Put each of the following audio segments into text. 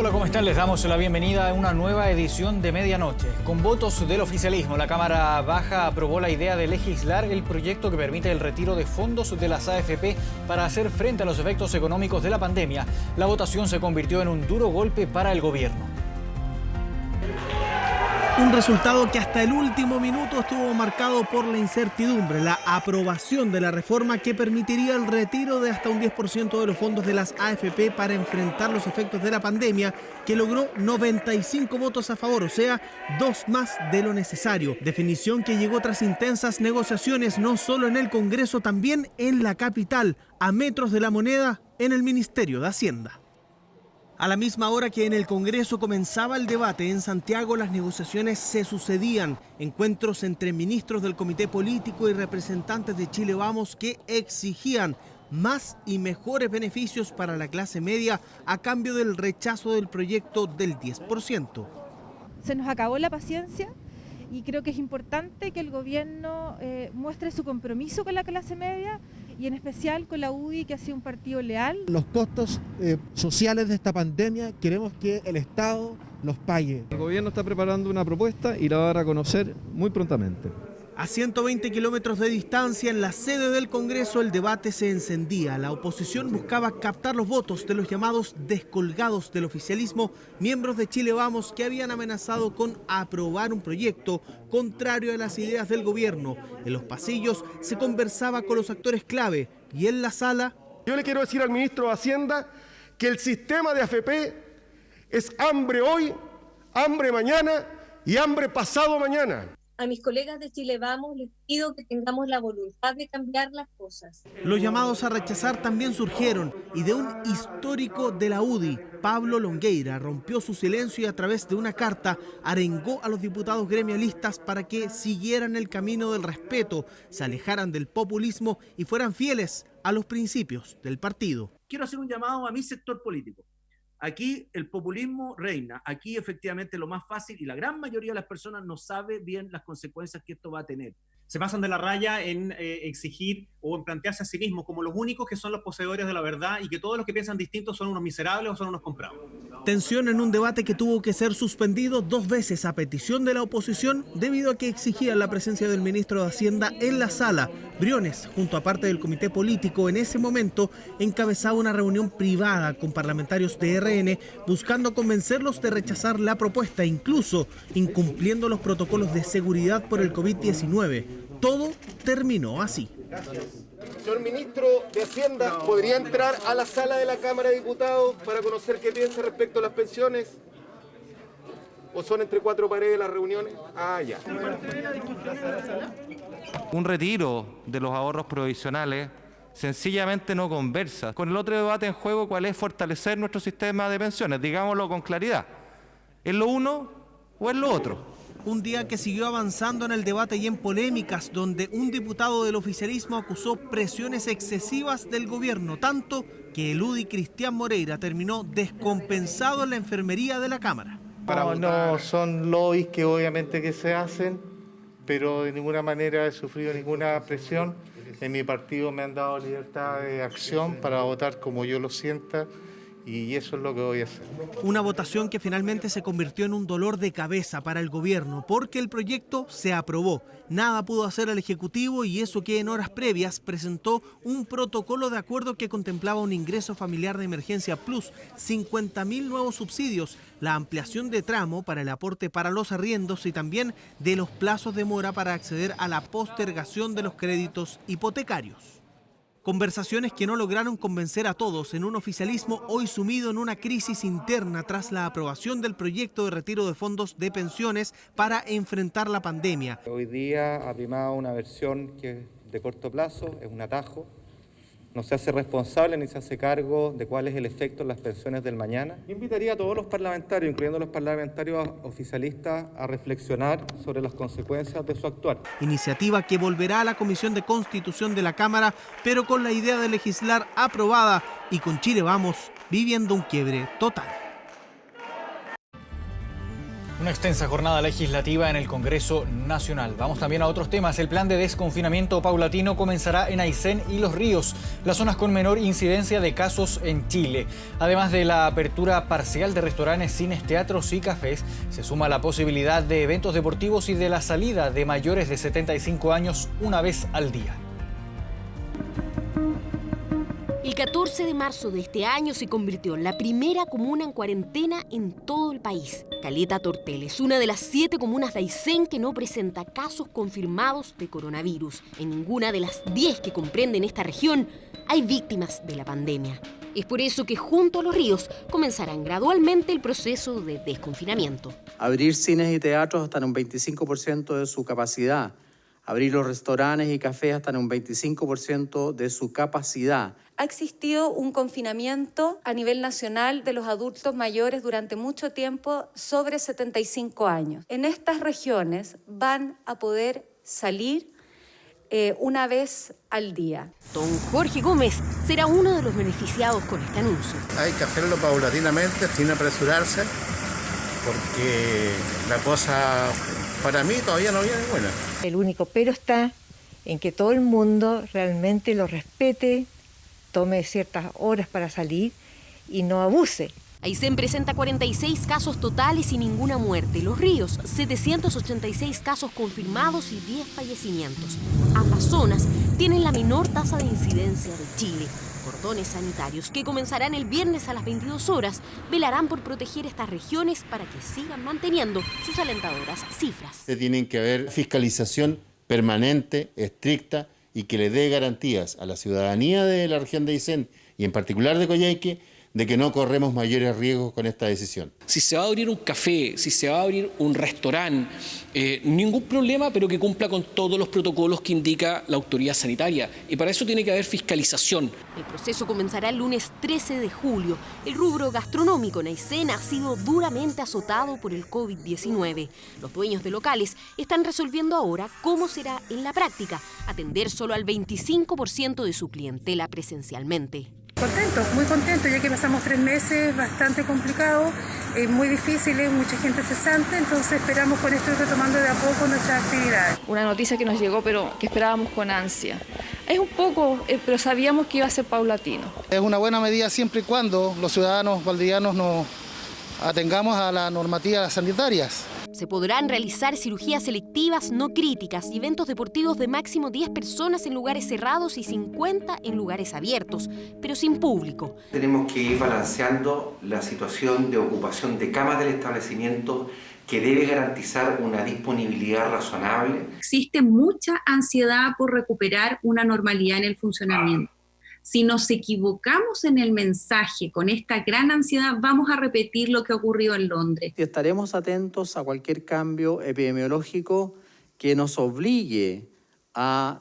Hola, ¿cómo están? Les damos la bienvenida a una nueva edición de Medianoche. Con votos del oficialismo, la Cámara Baja aprobó la idea de legislar el proyecto que permite el retiro de fondos de las AFP para hacer frente a los efectos económicos de la pandemia. La votación se convirtió en un duro golpe para el gobierno. Un resultado que hasta el último minuto estuvo marcado por la incertidumbre, la aprobación de la reforma que permitiría el retiro de hasta un 10% de los fondos de las AFP para enfrentar los efectos de la pandemia, que logró 95 votos a favor, o sea, 2 más de lo necesario. Definición que llegó tras intensas negociaciones no solo en el Congreso, también en la capital, a metros de la Moneda, en el Ministerio de Hacienda. A la misma hora que en el Congreso comenzaba el debate, en Santiago las negociaciones se sucedían. Encuentros entre ministros del Comité Político y representantes de Chile Vamos que exigían más y mejores beneficios para la clase media a cambio del rechazo del proyecto del 10%. Se nos acabó la paciencia y creo que es importante que el gobierno muestre su compromiso con la clase media y en especial con la UDI, que ha sido un partido leal. Los costos sociales de esta pandemia queremos que el Estado los pague. El gobierno está preparando una propuesta y la va a dar a conocer muy prontamente. A 120 kilómetros de distancia, en la sede del Congreso, el debate se encendía. La oposición buscaba captar los votos de los llamados descolgados del oficialismo, miembros de Chile Vamos que habían amenazado con aprobar un proyecto contrario a las ideas del gobierno. En los pasillos se conversaba con los actores clave y en la sala... Yo le quiero decir al ministro de Hacienda que el sistema de AFP es hambre hoy, hambre mañana y hambre pasado mañana. A mis colegas de Chile Vamos les pido que tengamos la voluntad de cambiar las cosas. Los llamados a rechazar también surgieron y de un histórico de la UDI, Pablo Longueira, rompió su silencio y a través de una carta arengó a los diputados gremialistas para que siguieran el camino del respeto, se alejaran del populismo y fueran fieles a los principios del partido. Quiero hacer un llamado a mi sector político. Aquí el populismo reina, aquí efectivamente lo más fácil y la gran mayoría de las personas no sabe bien las consecuencias que esto va a tener. Se pasan de la raya en exigir o en plantearse a sí mismos como los únicos que son los poseedores de la verdad y que todos los que piensan distintos son unos miserables o son unos comprados. Tensión en un debate que tuvo que ser suspendido 2 veces a petición de la oposición debido a que exigían la presencia del ministro de Hacienda en la sala. Briones, junto a parte del comité político, en ese momento encabezaba una reunión privada con parlamentarios de RN buscando convencerlos de rechazar la propuesta, incluso incumpliendo los protocolos de seguridad por el COVID-19. Todo terminó así. Gracias. Señor ministro de Hacienda, ¿podría entrar a la sala de la Cámara de Diputados para conocer qué piensa respecto a las pensiones? ¿O son entre 4 paredes las reuniones? Ah, ya. Un retiro de los ahorros provisionales sencillamente no conversa con el otro debate en juego, cuál es fortalecer nuestro sistema de pensiones, digámoslo con claridad. ¿Es lo uno o es lo otro? Un día que siguió avanzando en el debate y en polémicas, donde un diputado del oficialismo acusó presiones excesivas del gobierno, tanto que el UDI Cristian Moreira terminó descompensado en la enfermería de la Cámara. No, son lobbies que obviamente que se hacen, pero de ninguna manera he sufrido ninguna presión. En mi partido me han dado libertad de acción para votar como yo lo sienta. Y eso es lo que voy a hacer. Una votación que finalmente se convirtió en un dolor de cabeza para el gobierno porque el proyecto se aprobó. Nada pudo hacer el Ejecutivo y eso que en horas previas presentó un protocolo de acuerdo que contemplaba un ingreso familiar de emergencia plus, 50.000 nuevos subsidios, la ampliación de tramo para el aporte para los arriendos y también de los plazos de mora para acceder a la postergación de los créditos hipotecarios. Conversaciones que no lograron convencer a todos en un oficialismo hoy sumido en una crisis interna tras la aprobación del proyecto de retiro de fondos de pensiones para enfrentar la pandemia. Hoy día ha primado una versión que es de corto plazo, es un atajo. No se hace responsable ni se hace cargo de cuál es el efecto en las pensiones del mañana. Yo invitaría a todos los parlamentarios, incluyendo los parlamentarios oficialistas, a reflexionar sobre las consecuencias de su actuar. Iniciativa que volverá a la Comisión de Constitución de la Cámara, pero con la idea de legislar aprobada y con Chile Vamos viviendo un quiebre total. Una extensa jornada legislativa en el Congreso Nacional. Vamos también a otros temas. El plan de desconfinamiento paulatino comenzará en Aysén y Los Ríos, las zonas con menor incidencia de casos en Chile. Además de la apertura parcial de restaurantes, cines, teatros y cafés, se suma la posibilidad de eventos deportivos y de la salida de mayores de 75 años una vez al día. El 14 de marzo de este año se convirtió en la primera comuna en cuarentena en todo el país. Caleta Tortel es una de las 7 comunas de Aysén que no presenta casos confirmados de coronavirus. En ninguna de las 10 que comprenden esta región hay víctimas de la pandemia. Es por eso que junto a Los Ríos comenzarán gradualmente el proceso de desconfinamiento. Abrir cines y teatros hasta en un 25% de su capacidad. Abrir los restaurantes y cafés hasta en un 25% de su capacidad. Ha existido un confinamiento a nivel nacional de los adultos mayores durante mucho tiempo sobre 75 años. En estas regiones van a poder salir una vez al día. Don Jorge Gómez será uno de los beneficiados con este anuncio. Hay que hacerlo paulatinamente, sin apresurarse, porque la cosa para mí todavía no viene buena. El único pero está en que todo el mundo realmente lo respete, tome ciertas horas para salir y no abuse. Aysén presenta 46 casos totales y ninguna muerte. Los Ríos, 786 casos confirmados y 10 fallecimientos. Ambas zonas tienen la menor tasa de incidencia de Chile. Cordones sanitarios que comenzarán el viernes a las 22 horas velarán por proteger estas regiones para que sigan manteniendo sus alentadoras cifras. Tienen que haber fiscalización permanente, estricta y que le dé garantías a la ciudadanía de la región de Aysén y en particular de Coyhaique de que no corremos mayores riesgos con esta decisión. Si se va a abrir un café, si se va a abrir un restaurante, ningún problema, pero que cumpla con todos los protocolos que indica la autoridad sanitaria. Y para eso tiene que haber fiscalización. El proceso comenzará el lunes 13 de julio. El rubro gastronómico en Aysén ha sido duramente azotado por el COVID-19. Los dueños de locales están resolviendo ahora cómo será en la práctica atender solo al 25% de su clientela presencialmente. Muy contento, ya que pasamos 3 meses bastante complicados, muy difíciles, mucha gente cesante, entonces esperamos con esto ir retomando de a poco nuestras actividades. Una noticia que nos llegó, pero que esperábamos con ansia. Es un poco, pero sabíamos que iba a ser paulatino. Es una buena medida siempre y cuando los ciudadanos valdivianos nos atengamos a las normativas sanitarias. Se podrán realizar cirugías selectivas no críticas y eventos deportivos de máximo 10 personas en lugares cerrados y 50 en lugares abiertos, pero sin público. Tenemos que ir balanceando la situación de ocupación de camas del establecimiento que debe garantizar una disponibilidad razonable. Existe mucha ansiedad por recuperar una normalidad en el funcionamiento. Si nos equivocamos en el mensaje con esta gran ansiedad, vamos a repetir lo que ocurrió en Londres. Estaremos atentos a cualquier cambio epidemiológico que nos obligue a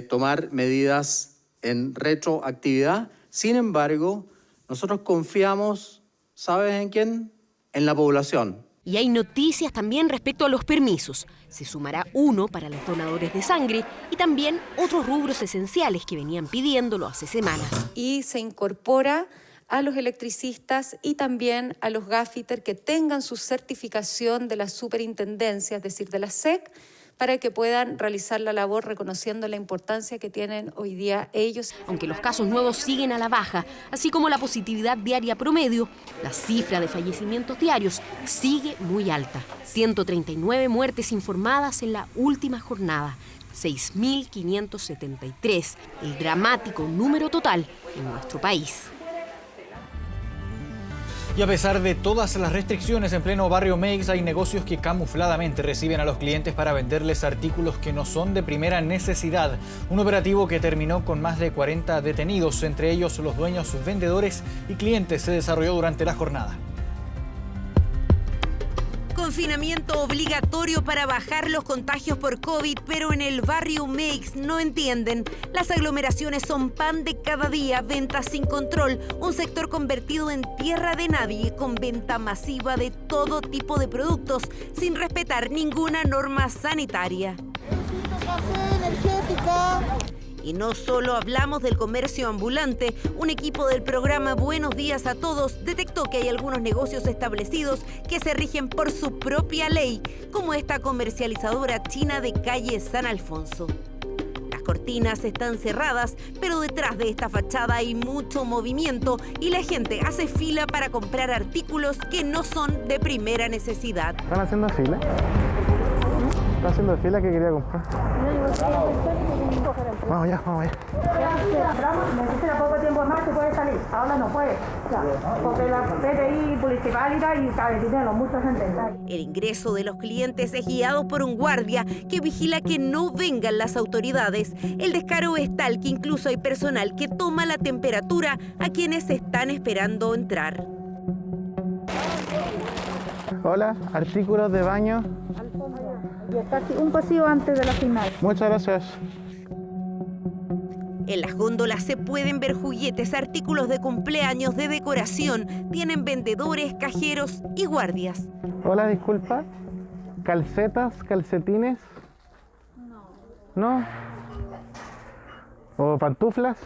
tomar medidas en retroactividad. Sin embargo, nosotros confiamos, ¿sabes en quién? En la población. Y hay noticias también respecto a los permisos. Se sumará uno para los donadores de sangre y también otros rubros esenciales que venían pidiéndolo hace semanas. Y se incorpora a los electricistas y también a los gaffiter que tengan su certificación de la superintendencia, es decir, de la SEC, para que puedan realizar la labor reconociendo la importancia que tienen hoy día ellos. Aunque los casos nuevos siguen a la baja, así como la positividad diaria promedio, la cifra de fallecimientos diarios sigue muy alta. 139 muertes informadas en la última jornada, 6.573, el dramático número total en nuestro país. Y a pesar de todas las restricciones en pleno barrio Meix, hay negocios que camufladamente reciben a los clientes para venderles artículos que no son de primera necesidad. Un operativo que terminó con más de 40 detenidos, entre ellos los dueños, vendedores y clientes, se desarrolló durante la jornada. Confinamiento obligatorio para bajar los contagios por COVID, pero en el barrio Meix no entienden. Las aglomeraciones son pan de cada día, ventas sin control, un sector convertido en tierra de nadie, con venta masiva de todo tipo de productos, sin respetar ninguna norma sanitaria. Y no solo hablamos del comercio ambulante, un equipo del programa Buenos Días a Todos detectó que hay algunos negocios establecidos que se rigen por su propia ley, como esta comercializadora china de calle San Alfonso. Las cortinas están cerradas, pero detrás de esta fachada hay mucho movimiento y la gente hace fila para comprar artículos que no son de primera necesidad. ¿Están haciendo fila? ¿Está haciendo fila que quería comprar? Vamos ya, vamos ya. Necesita poco tiempo más, se puede salir. Ahora no puede. Porque la PDI municipal y cabe dinero, mucha gente. El ingreso de los clientes es guiado por un guardia que vigila que no vengan las autoridades. El descaro es tal que incluso hay personal que toma la temperatura a quienes están esperando entrar. Hola, artículos de baño. Y está un pasillo antes de la final. Muchas gracias. En las góndolas se pueden ver juguetes, artículos de cumpleaños, de decoración. Tienen vendedores, cajeros y guardias. Hola, disculpa. ¿Calcetas, calcetines? ¿No? ¿O pantuflas?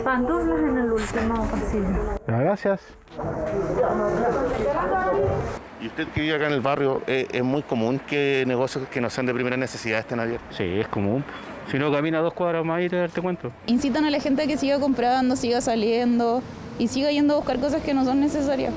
Pantuflas en el último pasillo. Gracias. ¿Y usted que vive acá en el barrio, es muy común que negocios que no sean de primera necesidad estén abiertos? Sí, es común. Si no, camina 2 cuadras más y te das cuenta. Incitan a la gente a que siga comprando, siga saliendo y siga yendo a buscar cosas que no son necesarias.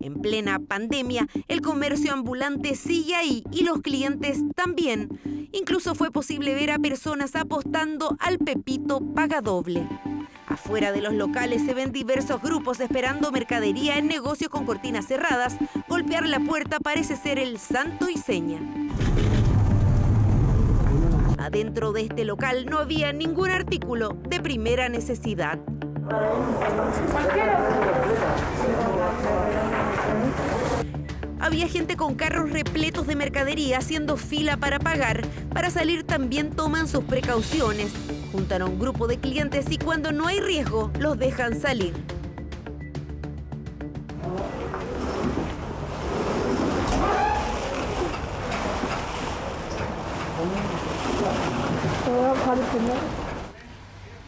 En plena pandemia, el comercio ambulante sigue ahí y los clientes también. Incluso fue posible ver a personas apostando al Pepito paga doble. Afuera de los locales se ven diversos grupos esperando mercadería en negocios con cortinas cerradas. Golpear la puerta parece ser el santo y seña. Adentro de este local no había ningún artículo de primera necesidad. Había gente con carros repletos de mercadería haciendo fila para pagar. Para salir también toman sus precauciones. Juntan a un grupo de clientes y cuando no hay riesgo, los dejan salir.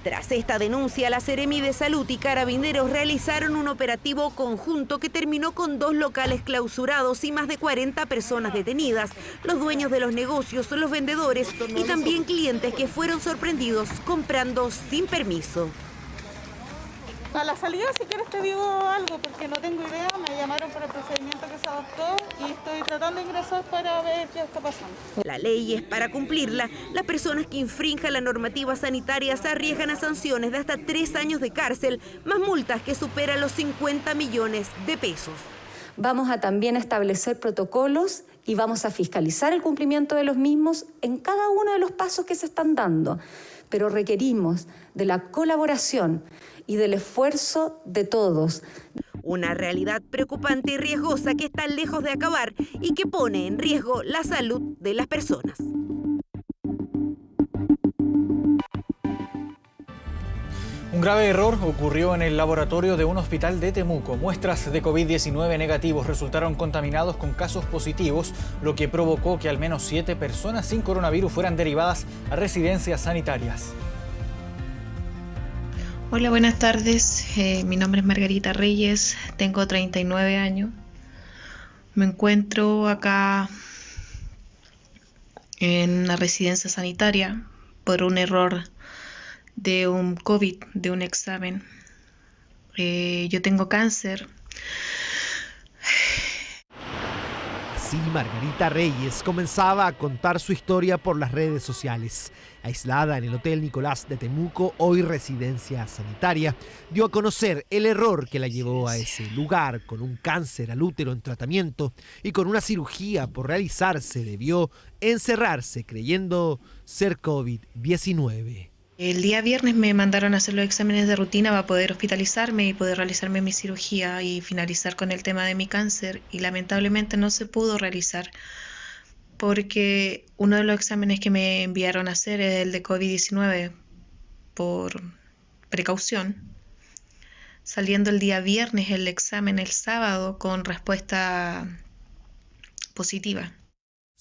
Tras esta denuncia, la Seremi de Salud y Carabineros realizaron un operativo conjunto que terminó con 2 locales clausurados y más de 40 personas detenidas. Los dueños de los negocios, los vendedores y también clientes que fueron sorprendidos comprando sin permiso. A la salida, si quieres, te digo algo, porque no tengo idea. Me llamaron para el procedimiento que se adoptó y estoy tratando de ingresar para ver qué está pasando. La ley es para cumplirla. Las personas que infrinjan la normativa sanitaria se arriesgan a sanciones de hasta 3 años de cárcel, más multas que superan los 50 millones de pesos. Vamos a también establecer protocolos y vamos a fiscalizar el cumplimiento de los mismos en cada uno de los pasos que se están dando. Pero requerimos de la colaboración y del esfuerzo de todos. Una realidad preocupante y riesgosa que está lejos de acabar y que pone en riesgo la salud de las personas. Un grave error ocurrió en el laboratorio de un hospital de Temuco. Muestras de COVID-19 negativos resultaron contaminados con casos positivos, lo que provocó que al menos 7 personas sin coronavirus fueran derivadas a residencias sanitarias. Hola, buenas tardes. Mi nombre es Margarita Reyes, tengo 39 años. Me encuentro acá en una residencia sanitaria por un error de un COVID, de un examen. Yo tengo cáncer. Así Margarita Reyes comenzaba a contar su historia por las redes sociales. Aislada en el Hotel Nicolás de Temuco, hoy residencia sanitaria, dio a conocer el error que la llevó a ese lugar. Con un cáncer al útero en tratamiento y con una cirugía por realizarse, debió encerrarse creyendo ser COVID-19. El día viernes me mandaron a hacer los exámenes de rutina para poder hospitalizarme y poder realizarme mi cirugía y finalizar con el tema de mi cáncer, y lamentablemente no se pudo realizar porque uno de los exámenes que me enviaron a hacer es el de COVID-19 por precaución, saliendo el día viernes el examen el sábado con respuesta positiva.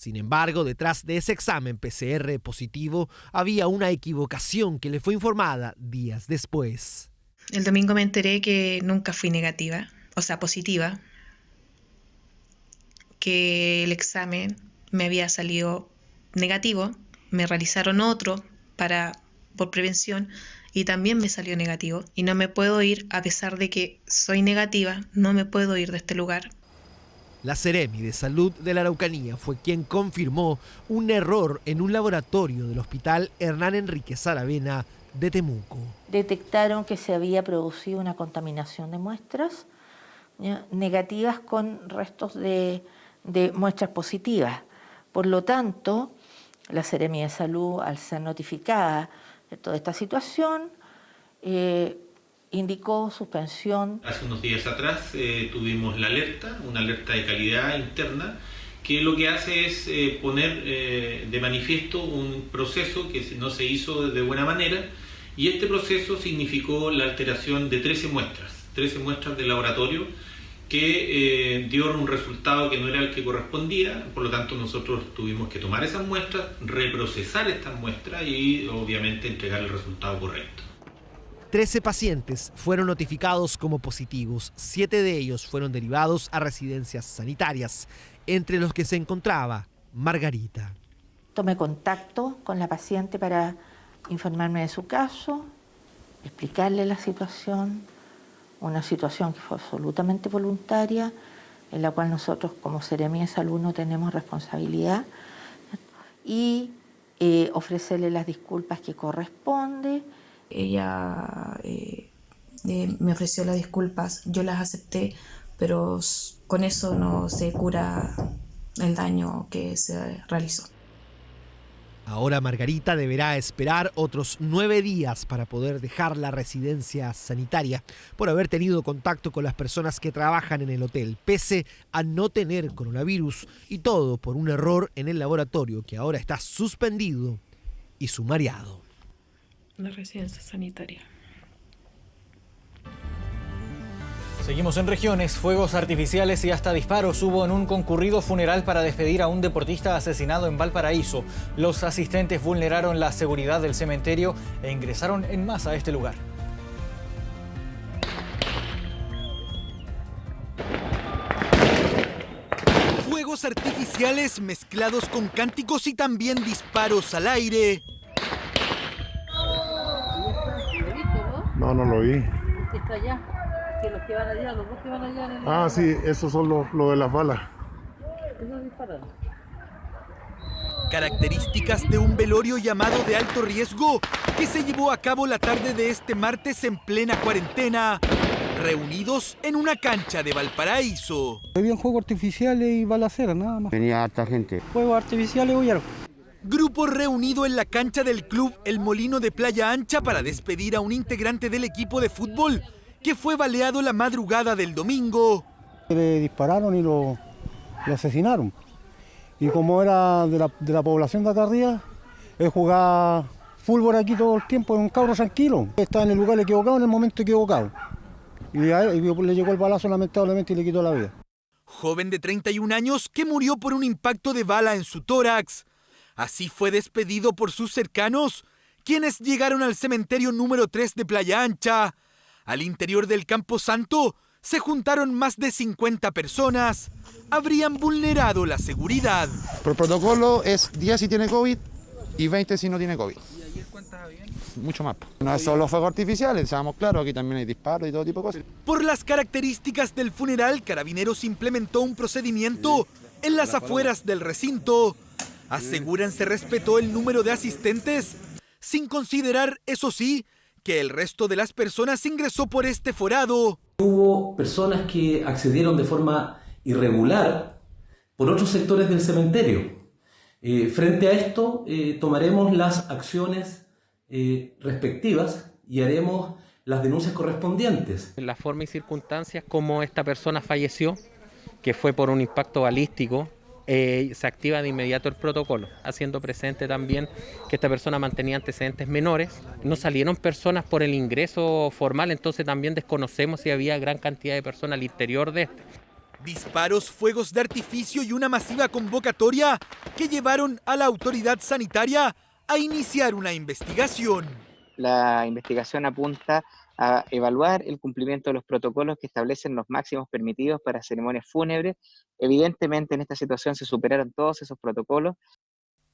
Sin embargo, detrás de ese examen PCR positivo había una equivocación que le fue informada días después. El domingo me enteré que nunca fui negativa, o sea, positiva, que el examen me había salido negativo, me realizaron otro por prevención y también me salió negativo y no me puedo ir, a pesar de que soy negativa, no me puedo ir de este lugar. La Seremi de Salud de la Araucanía fue quien confirmó un error en un laboratorio del Hospital Hernán Enríquez Aravena de Temuco. Detectaron que se había producido una contaminación de muestras negativas con restos de muestras positivas. Por lo tanto, la Seremi de Salud, al ser notificada de toda esta situación, indicó suspensión. Hace unos días atrás tuvimos la alerta, una alerta de calidad interna, que lo que hace es poner de manifiesto un proceso que no se hizo de buena manera, y este proceso significó la alteración de 13 muestras del laboratorio, que dio un resultado que no era el que correspondía. Por lo tanto, nosotros tuvimos que tomar esas muestras, reprocesar estas muestras y obviamente entregar el resultado correcto. 13 pacientes fueron notificados como positivos, 7 de ellos fueron derivados a residencias sanitarias, entre los que se encontraba Margarita. Tomé contacto con la paciente para informarme de su caso, explicarle la situación, una situación que fue absolutamente voluntaria, en la cual nosotros como Seremi de Salud no tenemos responsabilidad, y ofrecerle las disculpas que corresponde. Ella me ofreció las disculpas, yo las acepté, pero con eso no se cura el daño que se realizó. Ahora Margarita deberá esperar otros 9 días para poder dejar la residencia sanitaria por haber tenido contacto con las personas que trabajan en el hotel, pese a no tener coronavirus, y todo por un error en el laboratorio que ahora está suspendido y sumariado. La residencia sanitaria. Seguimos en regiones. Fuegos artificiales y hasta disparos hubo en un concurrido funeral para despedir a un deportista asesinado en Valparaíso. Los asistentes vulneraron la seguridad del cementerio e ingresaron en masa a este lugar. Fuegos artificiales mezclados con cánticos y también disparos al aire. No, no lo vi. Está allá. Que los que van allá, los dos que van allá. Ah, sí, esos son lo de las balas. Esos dispararon. Características de un velorio llamado de alto riesgo que se llevó a cabo la tarde de este martes en plena cuarentena, reunidos en una cancha de Valparaíso. Habían juegos artificiales y balaceras, nada más. Venía harta gente. Juegos artificiales y huyeron. Grupo reunido en la cancha del club El Molino de Playa Ancha para despedir a un integrante del equipo de fútbol que fue baleado la madrugada del domingo. Le dispararon y lo asesinaron. Y como era de la población de acá arriba, él jugaba fútbol aquí todo el tiempo, es un cabro tranquilo. Estaba en el lugar equivocado en el momento equivocado. Y le llegó el balazo lamentablemente y le quitó la vida. Joven de 31 años que murió por un impacto de bala en su tórax. Así fue despedido por sus cercanos, quienes llegaron al cementerio número 3 de Playa Ancha. Al interior del Campo Santo se juntaron más de 50 personas. Habrían vulnerado la seguridad. Por protocolo es 10 si tiene COVID y 20 si no tiene COVID. ¿Y ayer cuántas habían? Mucho más. No es solo fuegos artificiales, seamos claros, aquí también hay disparos y todo tipo de cosas. Por las características del funeral, Carabineros implementó un procedimiento en las afueras del recinto. Aseguran se respetó el número de asistentes, sin considerar, eso sí, que el resto de las personas ingresó por este forado. Hubo personas que accedieron de forma irregular por otros sectores del cementerio. Frente a esto, tomaremos las acciones respectivas y haremos las denuncias correspondientes. La forma y circunstancias como esta persona falleció, que fue por un impacto balístico, se activa de inmediato el protocolo, haciendo presente también que esta persona mantenía antecedentes menores. No salieron personas por el ingreso formal, entonces también desconocemos si había gran cantidad de personas al interior de este. Disparos, fuegos de artificio y una masiva convocatoria que llevaron a la autoridad sanitaria a iniciar una investigación. La investigación apunta a evaluar el cumplimiento de los protocolos que establecen los máximos permitidos para ceremonias fúnebres. Evidentemente en esta situación se superaron todos esos protocolos.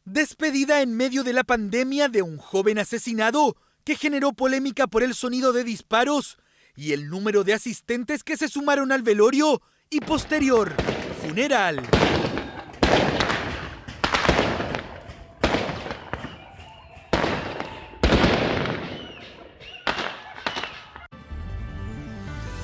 Despedida en medio de la pandemia de un joven asesinado que generó polémica por el sonido de disparos y el número de asistentes que se sumaron al velorio y posterior funeral.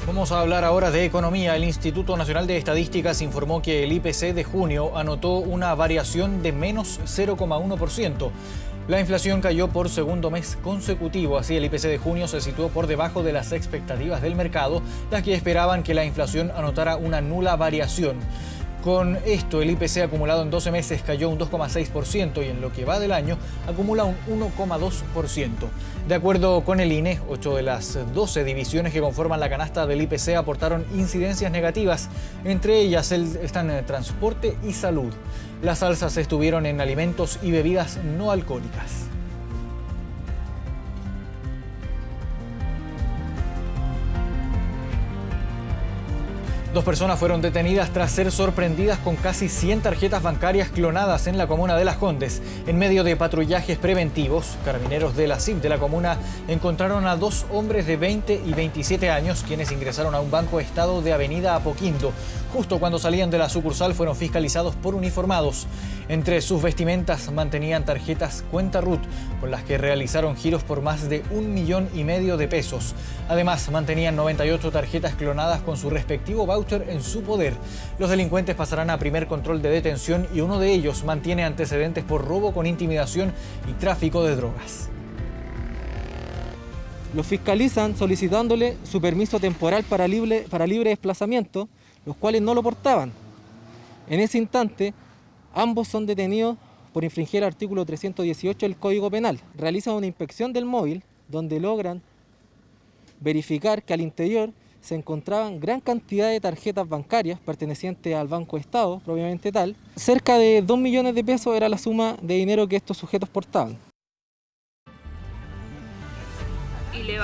Vamos a hablar ahora de economía. El Instituto Nacional de Estadísticas informó que el IPC de junio anotó una variación de menos 0,1%. La inflación cayó por segundo mes consecutivo, así el IPC de junio se situó por debajo de las expectativas del mercado, las que esperaban que la inflación anotara una nula variación. Con esto, el IPC acumulado en 12 meses cayó un 2,6% y en lo que va del año acumula un 1,2%. De acuerdo con el INE, 8 de las 12 divisiones que conforman la canasta del IPC aportaron incidencias negativas. Entre ellas están transporte y salud. Las alzas estuvieron en alimentos y bebidas no alcohólicas. Dos personas fueron detenidas tras ser sorprendidas con casi 100 tarjetas bancarias clonadas en la comuna de Las Condes. En medio de patrullajes preventivos, carabineros de la CIP de la comuna encontraron a dos hombres de 20 y 27 años quienes ingresaron a un banco estado de Avenida Apoquindo. Justo cuando salían de la sucursal fueron fiscalizados por uniformados. Entre sus vestimentas mantenían tarjetas Cuenta RUT, con las que realizaron giros por más de 1,5 millones de pesos. Además, mantenían 98 tarjetas clonadas con su respectivo voucher en su poder. Los delincuentes pasarán a primer control de detención y uno de ellos mantiene antecedentes por robo con intimidación y tráfico de drogas. Los fiscalizan solicitándole su permiso temporal para libre desplazamiento, los cuales no lo portaban. En ese instante, ambos son detenidos por infringir el artículo 318 del Código Penal. Realizan una inspección del móvil donde logran verificar que al interior se encontraban gran cantidad de tarjetas bancarias pertenecientes al Banco Estado, propiamente tal. Cerca de 2 millones de pesos era la suma de dinero que estos sujetos portaban.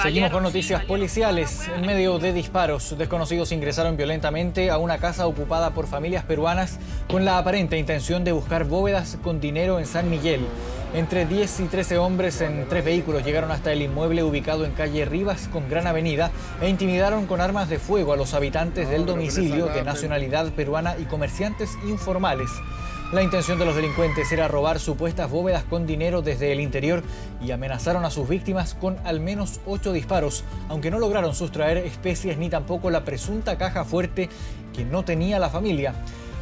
Seguimos con noticias policiales. En medio de disparos, desconocidos ingresaron violentamente a una casa ocupada por familias peruanas con la aparente intención de buscar bóvedas con dinero en San Miguel. Entre 10 y 13 hombres en 3 vehículos llegaron hasta el inmueble ubicado en calle Rivas con Gran Avenida e intimidaron con armas de fuego a los habitantes del domicilio de nacionalidad peruana y comerciantes informales. La intención de los delincuentes era robar supuestas bóvedas con dinero desde el interior y amenazaron a sus víctimas con al menos 8 disparos, aunque no lograron sustraer especies ni tampoco la presunta caja fuerte que no tenía la familia.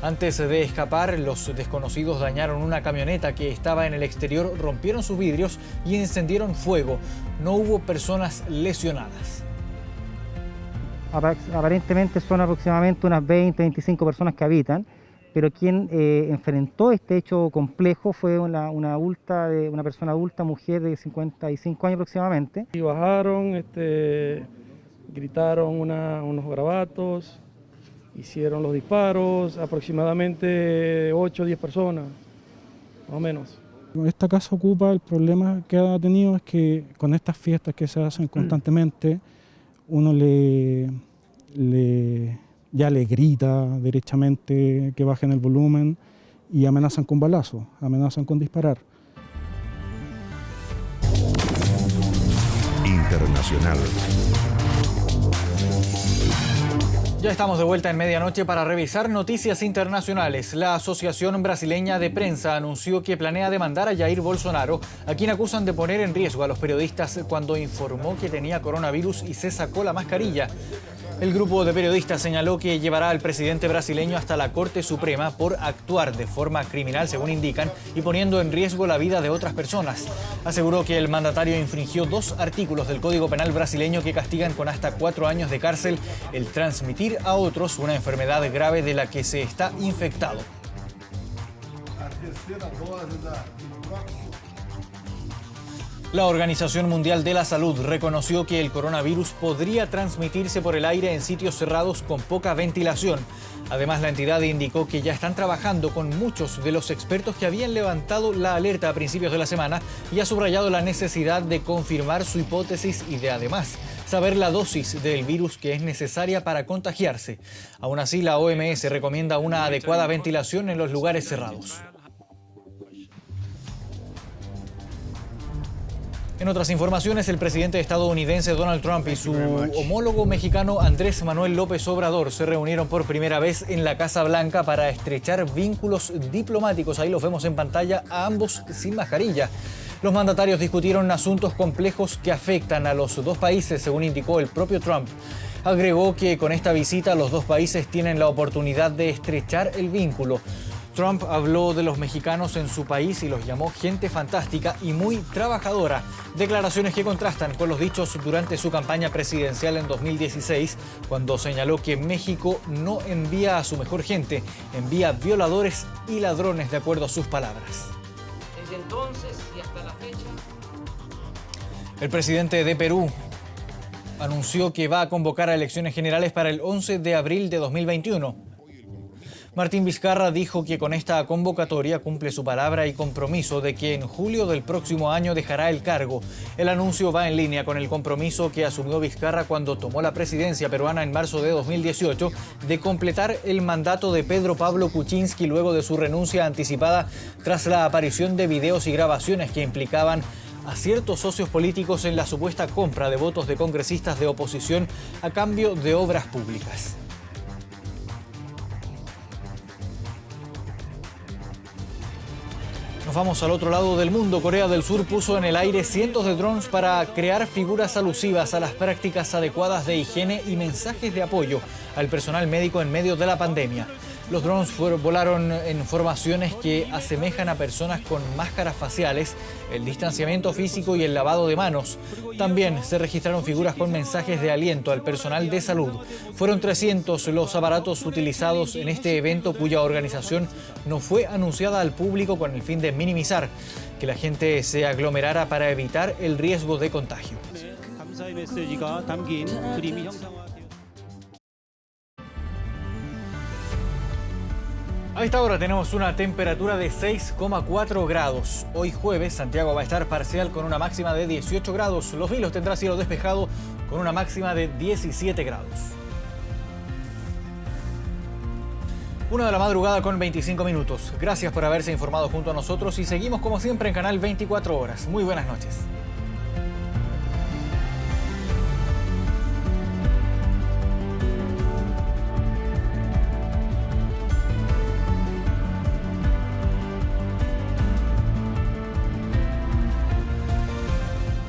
Antes de escapar, los desconocidos dañaron una camioneta que estaba en el exterior, rompieron sus vidrios y encendieron fuego. No hubo personas lesionadas. Aparentemente son aproximadamente unas 20-25 personas que habitan, pero quien enfrentó este hecho complejo fue una persona adulta, mujer de 55 años aproximadamente. Y bajaron, gritaron unos garabatos, hicieron los disparos, aproximadamente 8 o 10 personas, más o menos. Esta casa ocupa, el problema que ha tenido es que con estas fiestas que se hacen constantemente, uno ya le grita derechamente que bajen el volumen y amenazan con balazo, amenazan con disparar. Internacional. Ya estamos de vuelta en medianoche para revisar noticias internacionales. La Asociación Brasileña de Prensa anunció que planea demandar a Jair Bolsonaro, a quien acusan de poner en riesgo a los periodistas cuando informó que tenía coronavirus y se sacó la mascarilla. El grupo de periodistas señaló que llevará al presidente brasileño hasta la Corte Suprema por actuar de forma criminal, según indican, y poniendo en riesgo la vida de otras personas. Aseguró que el mandatario infringió 2 artículos del Código Penal brasileño que castigan con hasta 4 años de cárcel el transmitir a otros una enfermedad grave de la que se está infectado. La Organización Mundial de la Salud reconoció que el coronavirus podría transmitirse por el aire en sitios cerrados con poca ventilación. Además, la entidad indicó que ya están trabajando con muchos de los expertos que habían levantado la alerta a principios de la semana y ha subrayado la necesidad de confirmar su hipótesis y de además saber la dosis del virus que es necesaria para contagiarse. Aún así, la OMS recomienda una adecuada ventilación en los lugares cerrados. En otras informaciones, el presidente estadounidense Donald Trump y su homólogo mexicano Andrés Manuel López Obrador se reunieron por primera vez en la Casa Blanca para estrechar vínculos diplomáticos. Ahí los vemos en pantalla, a ambos sin mascarilla. Los mandatarios discutieron asuntos complejos que afectan a los dos países, según indicó el propio Trump. Agregó que con esta visita los dos países tienen la oportunidad de estrechar el vínculo. Trump habló de los mexicanos en su país y los llamó gente fantástica y muy trabajadora. Declaraciones que contrastan con los dichos durante su campaña presidencial en 2016, cuando señaló que México no envía a su mejor gente, envía violadores y ladrones, de acuerdo a sus palabras. Desde entonces y hasta la fecha. El presidente de Perú anunció que va a convocar a elecciones generales para el 11 de abril de 2021. Martín Vizcarra dijo que con esta convocatoria cumple su palabra y compromiso de que en julio del próximo año dejará el cargo. El anuncio va en línea con el compromiso que asumió Vizcarra cuando tomó la presidencia peruana en marzo de 2018 de completar el mandato de Pedro Pablo Kuczynski luego de su renuncia anticipada tras la aparición de videos y grabaciones que implicaban a ciertos socios políticos en la supuesta compra de votos de congresistas de oposición a cambio de obras públicas. Nos vamos al otro lado del mundo. Corea del Sur puso en el aire cientos de drones para crear figuras alusivas a las prácticas adecuadas de higiene y mensajes de apoyo al personal médico en medio de la pandemia. Los drones volaron en formaciones que asemejan a personas con máscaras faciales, el distanciamiento físico y el lavado de manos. También se registraron figuras con mensajes de aliento al personal de salud. Fueron 300 los aparatos utilizados en este evento, cuya organización no fue anunciada al público con el fin de minimizar que la gente se aglomerara para evitar el riesgo de contagio. A esta hora tenemos una temperatura de 6,4 grados. Hoy jueves, Santiago va a estar parcial con una máxima de 18 grados. Los Vilos tendrá cielo despejado con una máxima de 17 grados. 1 de la madrugada con 25 minutos. Gracias por haberse informado junto a nosotros y seguimos como siempre en Canal 24 Horas. Muy buenas noches.